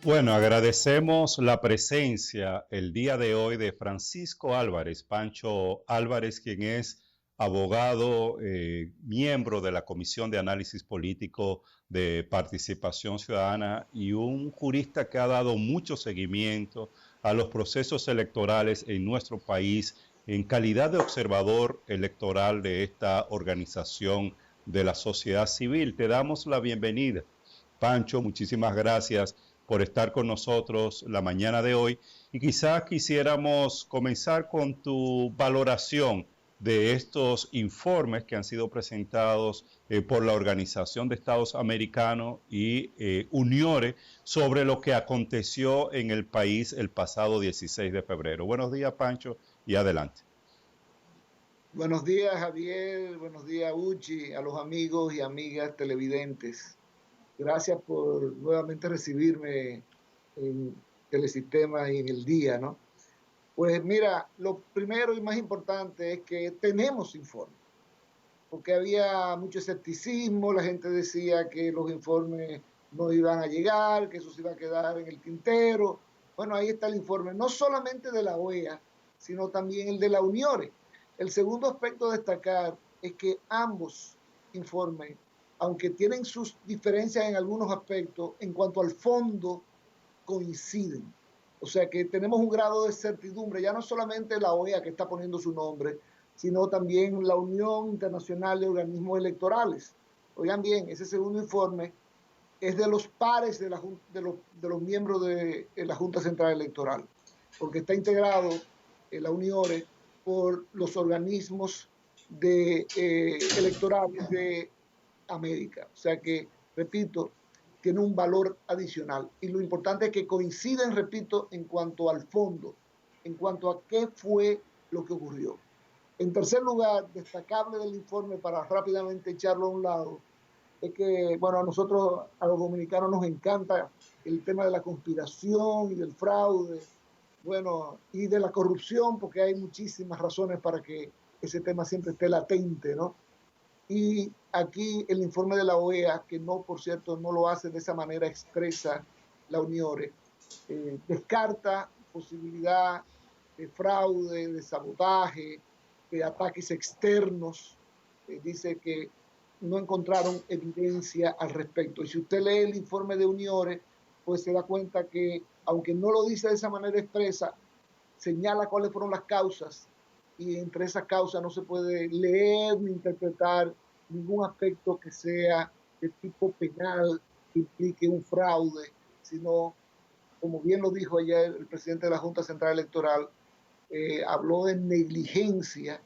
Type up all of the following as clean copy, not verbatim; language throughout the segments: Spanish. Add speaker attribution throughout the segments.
Speaker 1: Bueno, agradecemos la presencia el día de hoy de Francisco Álvarez, Pancho Álvarez, quien es abogado, miembro de la Comisión de Análisis Político de Participación Ciudadana y un jurista que ha dado mucho seguimiento a los procesos electorales en nuestro país en calidad de observador electoral de esta organización de la sociedad civil. Te damos la bienvenida. Pancho, muchísimas gracias por estar con nosotros la mañana de hoy y quizás quisiéramos comenzar con tu valoración de estos informes que han sido presentados por la Organización de Estados Americanos y UNIORE sobre lo que aconteció en el país el pasado 16 de febrero. Buenos días, Pancho, y adelante.
Speaker 2: Buenos días, Javier. Buenos días, Uchi, a los amigos y amigas televidentes. Gracias por nuevamente recibirme en Telesistema y en el día, ¿no? Pues mira, lo primero y más importante es que tenemos informes, porque había mucho escepticismo, la gente decía que los informes no iban a llegar, que eso se iba a quedar en el tintero. Bueno, ahí está el informe, no solamente de la OEA, sino también el de la UNIORE. El segundo aspecto a destacar es que ambos informes, aunque tienen sus diferencias en algunos aspectos, en cuanto al fondo, coinciden. O sea que tenemos un grado de certidumbre, ya no solamente la OEA que está poniendo su nombre, sino también la Unión Internacional de Organismos Electorales. Oigan bien, ese segundo informe es de los pares de los miembros de la Junta Central Electoral, porque está integrado la UNIORE por los organismos electorales de América. O sea que, repito, tiene un valor adicional. Y lo importante es que coinciden, repito, en cuanto al fondo, en cuanto a qué fue lo que ocurrió. En tercer lugar, destacable del informe, para rápidamente echarlo a un lado, es que, bueno, a nosotros, a los dominicanos, nos encanta el tema de la conspiración y del fraude, bueno, y de la corrupción, porque hay muchísimas razones para que ese tema siempre esté latente, ¿no? Y aquí el informe de la OEA, que no, por cierto, no lo hace de esa manera expresa la UNIORE, descarta posibilidad de fraude, de sabotaje, de ataques externos. Dice que no encontraron evidencia al respecto. Y si usted lee el informe de UNIORE, pues se da cuenta que, aunque no lo dice de esa manera expresa, señala cuáles fueron las causas y entre esas causas no se puede leer ni interpretar ningún aspecto que sea de tipo penal, que implique un fraude, sino, como bien lo dijo ayer el presidente de la Junta Central Electoral, habló de negligencia.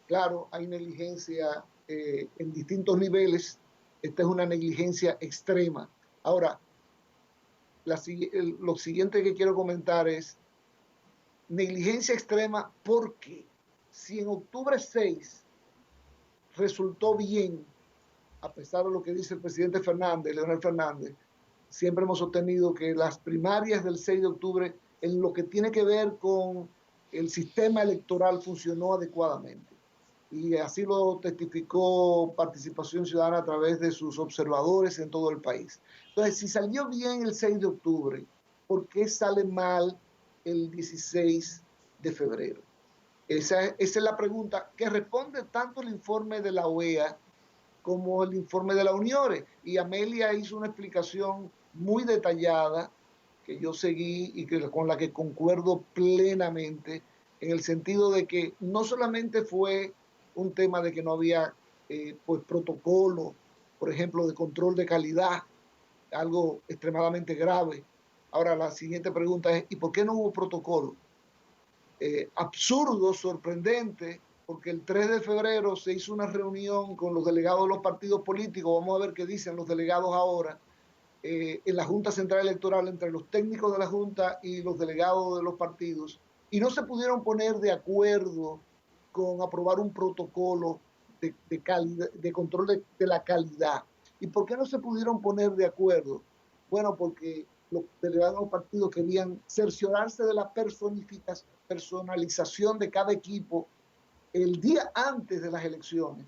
Speaker 2: Claro, hay negligencia en distintos niveles. Esta es una negligencia extrema. Ahora, lo siguiente que quiero comentar es negligencia extrema porque si en octubre 6 resultó bien, a pesar de lo que dice el presidente Fernández, Leonel Fernández, siempre hemos sostenido que las primarias del 6 de octubre, en lo que tiene que ver con el sistema electoral, funcionó adecuadamente. Y así lo testificó Participación Ciudadana a través de sus observadores en todo el país. Entonces, si salió bien el 6 de octubre, ¿por qué sale mal el 16 de febrero? Esa es la pregunta que responde tanto el informe de la OEA como el informe de la UNIORE. Y Amelia hizo una explicación muy detallada que yo seguí y con la que concuerdo plenamente, en el sentido de que no solamente fue un tema de que no había pues protocolo, por ejemplo, de control de calidad, algo extremadamente grave. Ahora la siguiente pregunta es, ¿y por qué no hubo protocolo? Absurdo, sorprendente, porque el 3 de febrero se hizo una reunión con los delegados de los partidos políticos, vamos a ver qué dicen los delegados ahora, en la Junta Central Electoral, entre los técnicos de la Junta y los delegados de los partidos, y no se pudieron poner de acuerdo con aprobar un protocolo de control de la calidad. ¿Y por qué no se pudieron poner de acuerdo? Bueno, porque los delegados de los partidos querían cerciorarse de la personalización de cada equipo el día antes de las elecciones,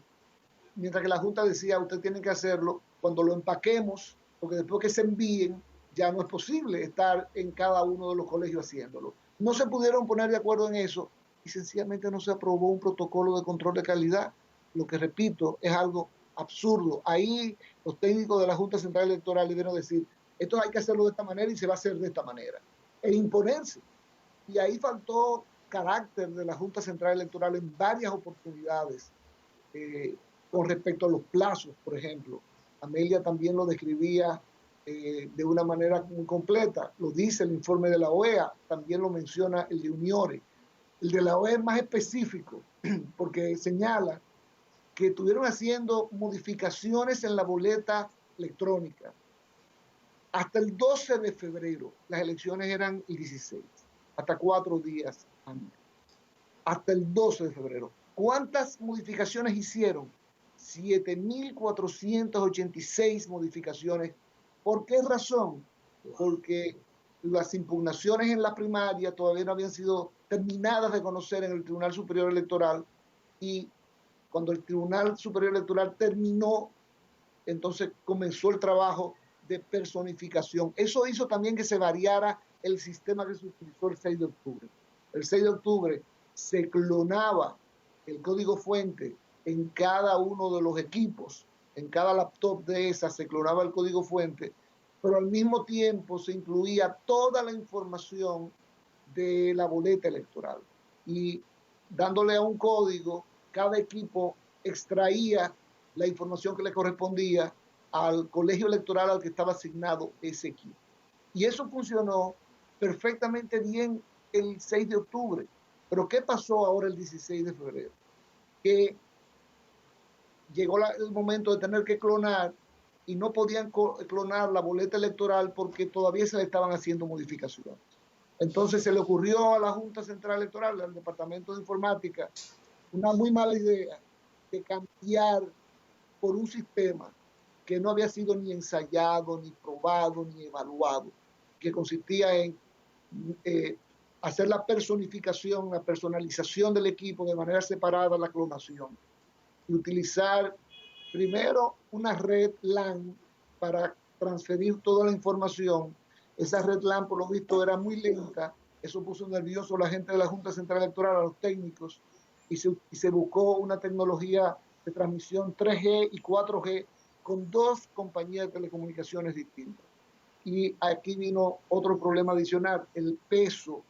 Speaker 2: mientras que la Junta decía, usted tiene que hacerlo cuando lo empaquemos, porque después que se envíen, ya no es posible estar en cada uno de los colegios haciéndolo. No se pudieron poner de acuerdo en eso y sencillamente no se aprobó un protocolo de control de calidad, lo que repito es algo absurdo. Ahí los técnicos de la Junta Central Electoral debieron decir, esto hay que hacerlo de esta manera y se va a hacer de esta manera, e imponerse. Y ahí faltó carácter de la Junta Central Electoral en varias oportunidades, con respecto a los plazos, por ejemplo. Amelia también lo describía de una manera muy completa, lo dice el informe de la OEA, también lo menciona el de Uniore. El de la OEA es más específico, porque señala que estuvieron haciendo modificaciones en la boleta electrónica. Hasta el 12 de febrero, las elecciones eran el 16, hasta 4 días antes. Hasta el 12 de febrero. ¿Cuántas modificaciones hicieron? 7.486 modificaciones. ¿Por qué razón? Porque las impugnaciones en la primaria todavía no habían sido terminadas de conocer en el Tribunal Superior Electoral, y cuando el Tribunal Superior Electoral terminó, entonces comenzó el trabajo de personificación. Eso hizo también que se variara el sistema que se utilizó el 6 de octubre. El 6 de octubre se clonaba el código fuente en cada uno de los equipos, en cada laptop de esas se clonaba el código fuente, pero al mismo tiempo se incluía toda la información de la boleta electoral. Y dándole a un código, cada equipo extraía la información que le correspondía al colegio electoral al que estaba asignado ese equipo. Y eso funcionó perfectamente bien el 6 de octubre. Pero ¿qué pasó ahora el 16 de febrero? Que llegó el momento de tener que clonar y no podían clonar la boleta electoral porque todavía se le estaban haciendo modificaciones. Entonces se le ocurrió a la Junta Central Electoral, al Departamento de Informática, una muy mala idea de cambiar por un sistema que no había sido ni ensayado, ni probado, ni evaluado, que consistía en hacer la personificación, la personalización del equipo de manera separada, la clonación, y utilizar primero una red LAN para transferir toda la información. Esa red LAN, por lo visto, era muy lenta. Eso puso nervioso a la gente de la Junta Central Electoral, a los técnicos, y se buscó una tecnología de transmisión 3G y 4G con 2 compañías de telecomunicaciones distintas. Y aquí vino otro problema adicional, el peso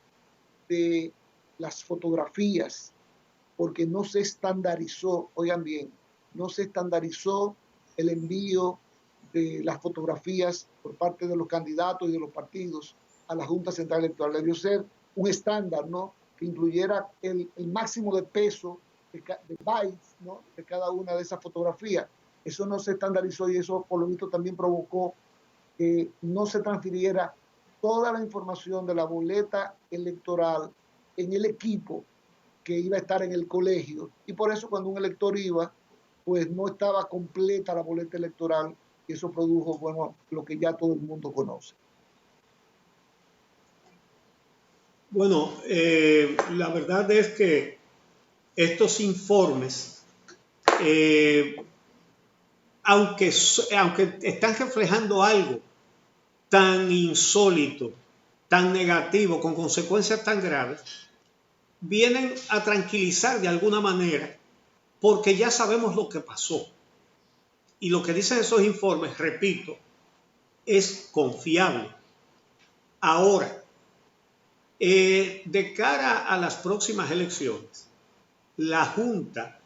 Speaker 2: de las fotografías, porque no se estandarizó, oigan bien, no se estandarizó el envío de las fotografías por parte de los candidatos y de los partidos a la Junta Central Electoral. Debió ser un estándar, ¿no?, que incluyera el máximo de peso de bytes, ¿no?, de cada una de esas fotografías. Eso no se estandarizó y eso, por lo visto, también provocó que no se transfiriera toda la información de la boleta electoral en el equipo que iba a estar en el colegio, y por eso cuando un elector iba, pues no estaba completa la boleta electoral, y eso produjo, bueno, lo que ya todo el mundo conoce.
Speaker 3: Bueno, la verdad es que estos informes, aunque están reflejando algo tan insólito, tan negativo, con consecuencias tan graves, vienen a tranquilizar de alguna manera, porque ya sabemos lo que pasó. Y lo que dicen esos informes, repito, es confiable. Ahora, de cara a las próximas elecciones, la Junta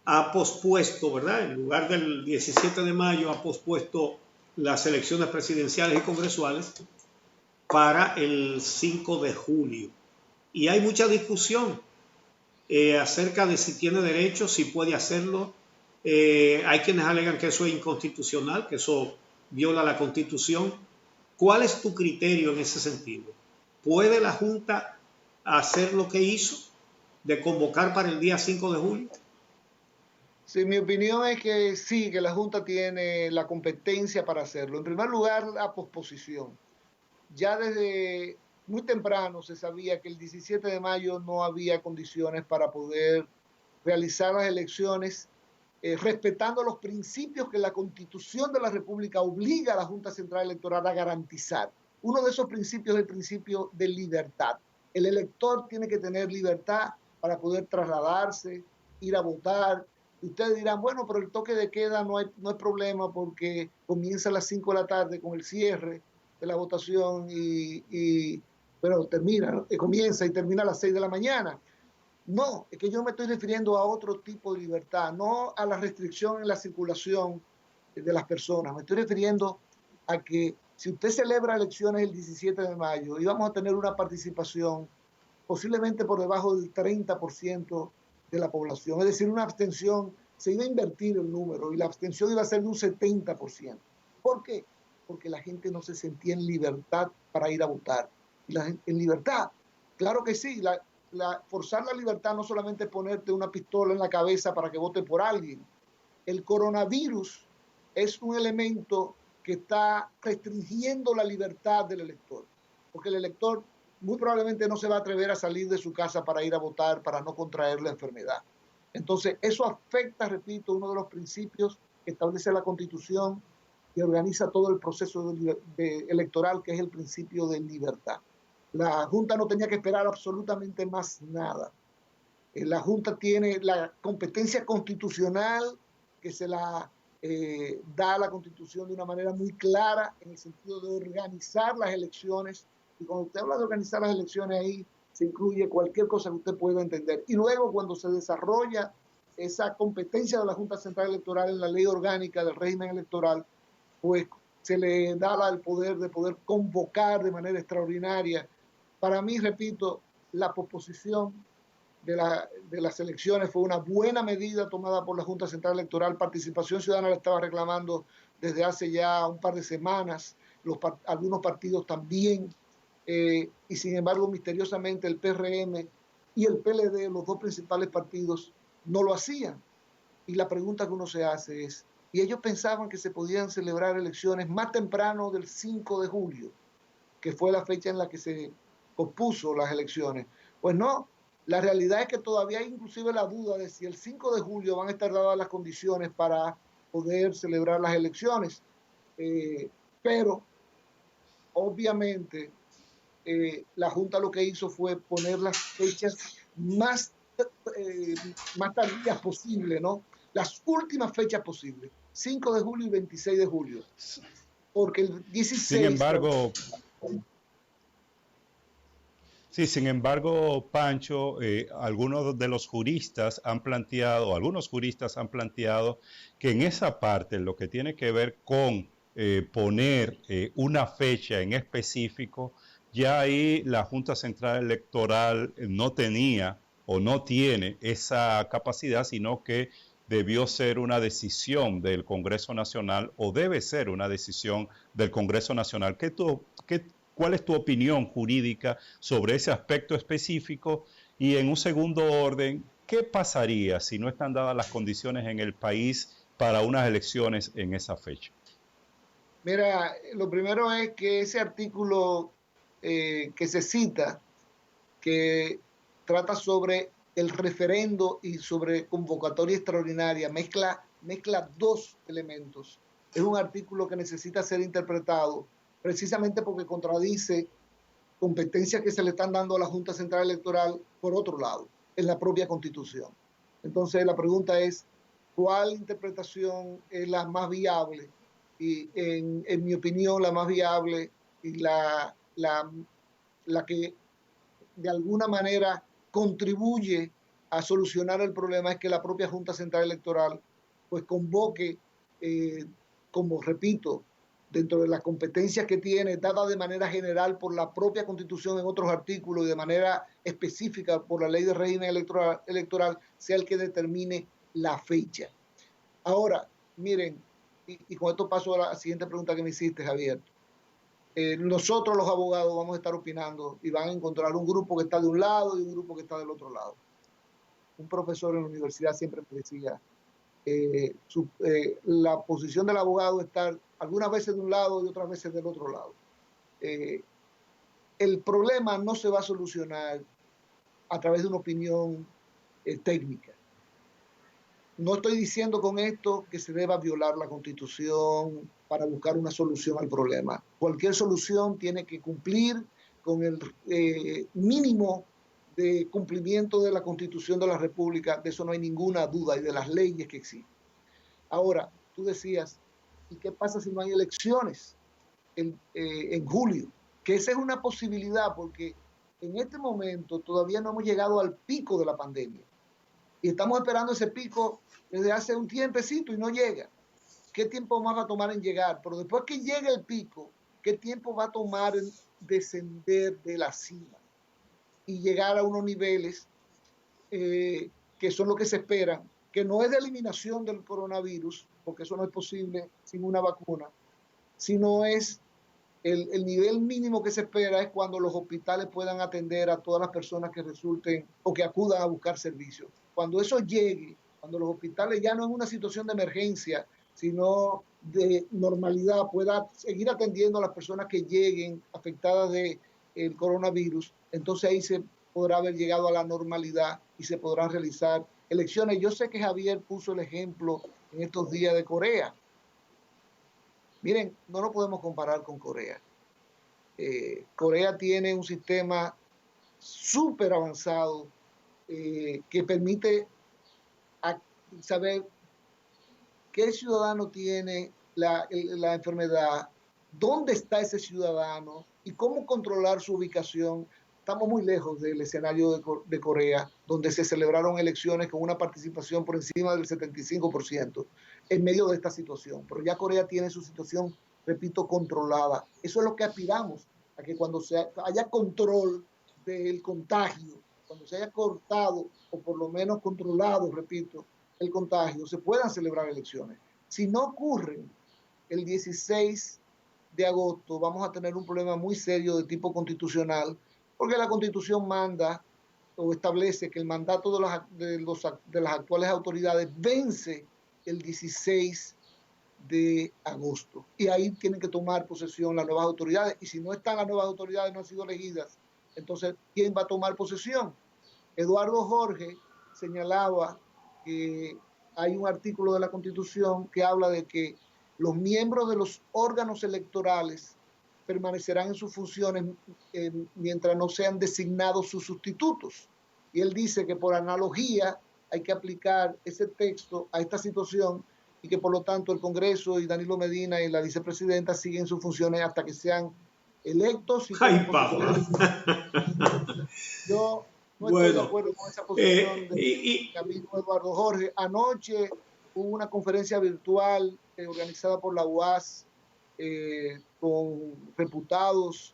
Speaker 3: ha pospuesto, ¿verdad? En lugar del 17 de mayo, ha pospuesto las elecciones presidenciales y congresuales para el 5 de julio. Y hay mucha discusión acerca de si tiene derecho, si puede hacerlo. Hay quienes alegan que eso es inconstitucional, que eso viola la Constitución. ¿Cuál es tu criterio en ese sentido? ¿Puede la Junta hacer lo que hizo de convocar para el día 5 de julio?
Speaker 2: Sí, mi opinión es que sí, que la Junta tiene la competencia para hacerlo. En primer lugar, la posposición. Ya desde muy temprano se sabía que el 17 de mayo no había condiciones para poder realizar las elecciones respetando los principios que la Constitución de la República obliga a la Junta Central Electoral a garantizar. Uno de esos principios es el principio de libertad. El elector tiene que tener libertad para poder trasladarse, ir a votar. Y ustedes dirán, bueno, pero el toque de queda no hay problema porque comienza a las 5 de la tarde con el cierre de la votación pero comienza y termina a las 6 de la mañana. No, es que yo me estoy refiriendo a otro tipo de libertad, no a la restricción en la circulación de las personas. Me estoy refiriendo a que si usted celebra elecciones el 17 de mayo y vamos a tener una participación posiblemente por debajo del 30% de la población, es decir, una abstención, se iba a invertir el número y la abstención iba a ser de un 70%. ¿Por qué? Porque la gente no se sentía en libertad para ir a votar. En libertad, claro que sí, forzar la libertad no solamente ponerte una pistola en la cabeza para que vote por alguien. El coronavirus es un elemento que está restringiendo la libertad del elector, porque el elector muy probablemente no se va a atrever a salir de su casa para ir a votar, para no contraer la enfermedad. Entonces, eso afecta, repito, uno de los principios que establece la Constitución y organiza todo el proceso electoral, que es el principio de libertad. La Junta no tenía que esperar absolutamente más nada. La Junta tiene la competencia constitucional que se la da a la Constitución de una manera muy clara en el sentido de organizar las elecciones. Y cuando usted habla de organizar las elecciones, ahí se incluye cualquier cosa que usted pueda entender. Y luego, cuando se desarrolla esa competencia de la Junta Central Electoral en la ley orgánica del régimen electoral, pues se le da el poder de poder convocar de manera extraordinaria. Para mí, repito, la posposición de las elecciones fue una buena medida tomada por la Junta Central Electoral. Participación Ciudadana la estaba reclamando desde hace ya un par de semanas, algunos partidos también, y sin embargo, misteriosamente el PRM y el PLD, los dos principales partidos, no lo hacían. Y la pregunta que uno se hace es, y ellos pensaban que se podían celebrar elecciones más temprano del 5 de julio, que fue la fecha en la que se pospuso las elecciones. Pues no, la realidad es que todavía hay inclusive la duda de si el 5 de julio van a estar dadas las condiciones para poder celebrar las elecciones. Pero, obviamente, la Junta lo que hizo fue poner las fechas más tardías posible, ¿no? Las últimas fechas posibles, 5 de julio y 26 de julio. Porque el 16...
Speaker 1: Sin embargo... Sí, sin embargo, Pancho, algunos juristas han planteado que en esa parte, en lo que tiene que ver con poner una fecha en específico, ya ahí la Junta Central Electoral no tenía o no tiene esa capacidad, sino que debió ser una decisión del Congreso Nacional o debe ser una decisión del Congreso Nacional. ¿Cuál es tu opinión jurídica sobre ese aspecto específico? Y en un segundo orden, ¿qué pasaría si no están dadas las condiciones en el país para unas elecciones en esa fecha?
Speaker 2: Mira, lo primero es que ese artículo que se cita, que trata sobre el referendo y sobre convocatoria extraordinaria, mezcla dos elementos. Es un artículo que necesita ser interpretado precisamente porque contradice competencias que se le están dando a la Junta Central Electoral por otro lado, en la propia Constitución. Entonces la pregunta es, ¿cuál interpretación es la más viable? Y en mi opinión, la más viable y la que de alguna manera contribuye a solucionar el problema es que la propia Junta Central Electoral pues convoque, como repito, dentro de las competencias que tiene, dada de manera general por la propia Constitución en otros artículos y de manera específica por la ley de régimen electoral, sea el que determine la fecha. Ahora, miren, y con esto paso a la siguiente pregunta que me hiciste, Javier. Nosotros los abogados vamos a estar opinando y van a encontrar un grupo que está de un lado y un grupo que está del otro lado. Un profesor en la universidad siempre me decía, la posición del abogado es estar algunas veces de un lado y otras veces del otro lado. El problema no se va a solucionar a través de una opinión técnica. No estoy diciendo con esto que se deba violar la Constitución para buscar una solución al problema. Cualquier solución tiene que cumplir con el mínimo de cumplimiento de la Constitución de la República. De eso no hay ninguna duda, y de las leyes que existen. Ahora, tú decías, ¿y qué pasa si no hay elecciones en julio? Que esa es una posibilidad, porque en este momento todavía no hemos llegado al pico de la pandemia. Y estamos esperando ese pico desde hace un tiempecito y no llega. ¿Qué tiempo más va a tomar en llegar? Pero después que llegue el pico, ¿qué tiempo va a tomar en descender de la cima y llegar a unos niveles que son lo que se esperan, que no es de eliminación del coronavirus, porque eso no es posible sin una vacuna, sino es el nivel mínimo que se espera es cuando los hospitales puedan atender a todas las personas que resulten o que acudan a buscar servicios. Cuando eso llegue, cuando los hospitales ya no en una situación de emergencia, sino de normalidad, pueda seguir atendiendo a las personas que lleguen afectadas del coronavirus, entonces ahí se podrá haber llegado a la normalidad y se podrán realizar elecciones. Yo sé que Javier puso el ejemplo en estos días de Corea. Miren, no lo podemos comparar con Corea. Corea tiene un sistema súper avanzado que permite saber qué ciudadano tiene la enfermedad, dónde está ese ciudadano y cómo controlar su ubicación. Estamos muy lejos del escenario de Corea, donde se celebraron elecciones con una participación por encima del 75% en medio de esta situación. Pero ya Corea tiene su situación, repito, controlada. Eso es lo que aspiramos, a que cuando haya control del contagio, cuando se haya cortado o por lo menos controlado, repito, el contagio, se puedan celebrar elecciones. Si no ocurren el 16 de agosto, vamos a tener un problema muy serio de tipo constitucional, porque la Constitución manda o establece que el mandato de las actuales autoridades vence el 16 de agosto. Y ahí tienen que tomar posesión las nuevas autoridades. Y si no están las nuevas autoridades, no han sido elegidas, entonces, ¿quién va a tomar posesión? Eduardo Jorge señalaba que hay un artículo de la Constitución que habla de que los miembros de los órganos electorales permanecerán en sus funciones mientras no sean designados sus sustitutos. Y él dice que por analogía hay que aplicar ese texto a esta situación y que por lo tanto el Congreso y Danilo Medina y la vicepresidenta siguen sus funciones hasta que sean electos. Y
Speaker 3: ¡Ay, papá!
Speaker 2: Yo no estoy de acuerdo con esa posición de amigo Eduardo Jorge. Anoche hubo una conferencia virtual organizada por la UAS con reputados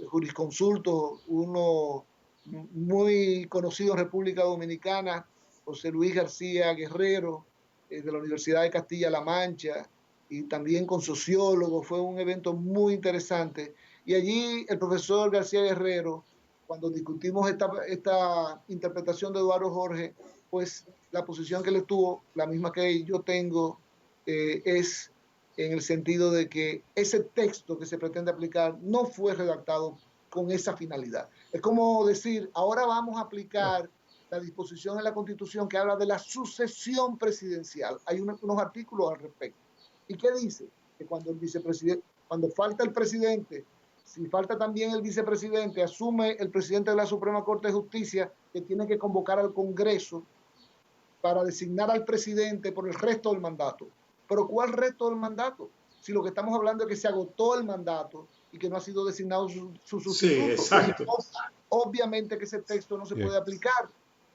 Speaker 2: jurisconsultos, uno muy conocido en República Dominicana, José Luis García Guerrero, de la Universidad de Castilla-La Mancha, y también con sociólogos. Fue un evento muy interesante. Y allí el profesor García Guerrero, cuando discutimos esta interpretación de Eduardo Jorge, pues la posición que él tuvo, la misma que yo tengo, es en el sentido de que ese texto que se pretende aplicar no fue redactado con esa finalidad. Es como decir, ahora vamos a aplicar la disposición en la Constitución que habla de la sucesión presidencial. Hay unos artículos al respecto. ¿Y qué dice? Que cuando el vicepresidente, cuando falta el presidente, si falta también el vicepresidente, asume el presidente de la Suprema Corte de Justicia, que tiene que convocar al Congreso para designar al presidente por el resto del mandato. ¿Pero cuál resto del mandato? Si lo que estamos hablando es que se agotó el mandato y que no ha sido designado su sustituto.
Speaker 3: Sí, exacto.
Speaker 2: Obviamente que ese texto no se puede aplicar.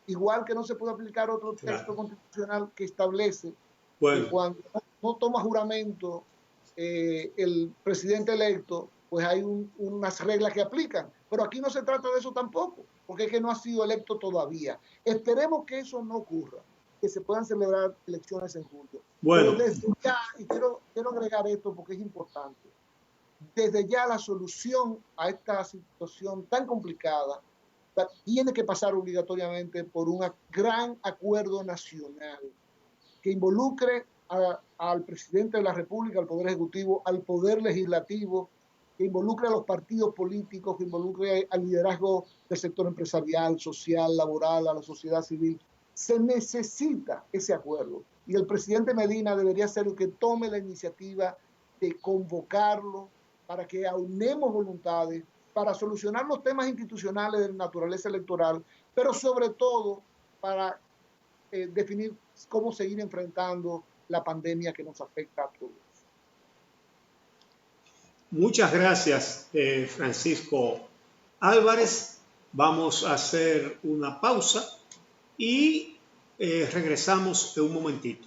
Speaker 2: Igual que no se puede aplicar otro texto constitucional que establece que cuando no toma juramento el presidente electo, pues hay unas reglas que aplican. Pero aquí no se trata de eso tampoco, porque es que no ha sido electo todavía. Esperemos que eso no ocurra, que se puedan celebrar elecciones en julio.
Speaker 3: Bueno.
Speaker 2: Pero desde ya, y quiero agregar esto porque es importante, desde ya la solución a esta situación tan complicada tiene que pasar obligatoriamente por un gran acuerdo nacional que involucre al presidente de la República, al Poder Ejecutivo, al Poder Legislativo, que involucre a los partidos políticos, que involucre al liderazgo del sector empresarial, social, laboral, a la sociedad civil. Se necesita ese acuerdo y el presidente Medina debería ser el que tome la iniciativa de convocarlo para que aunemos voluntades para solucionar los temas institucionales de naturaleza electoral, pero sobre todo para definir cómo seguir enfrentando la pandemia que nos afecta a todos.
Speaker 3: Muchas gracias, Francisco Álvarez. Vamos a hacer una pausa y regresamos en un momentito.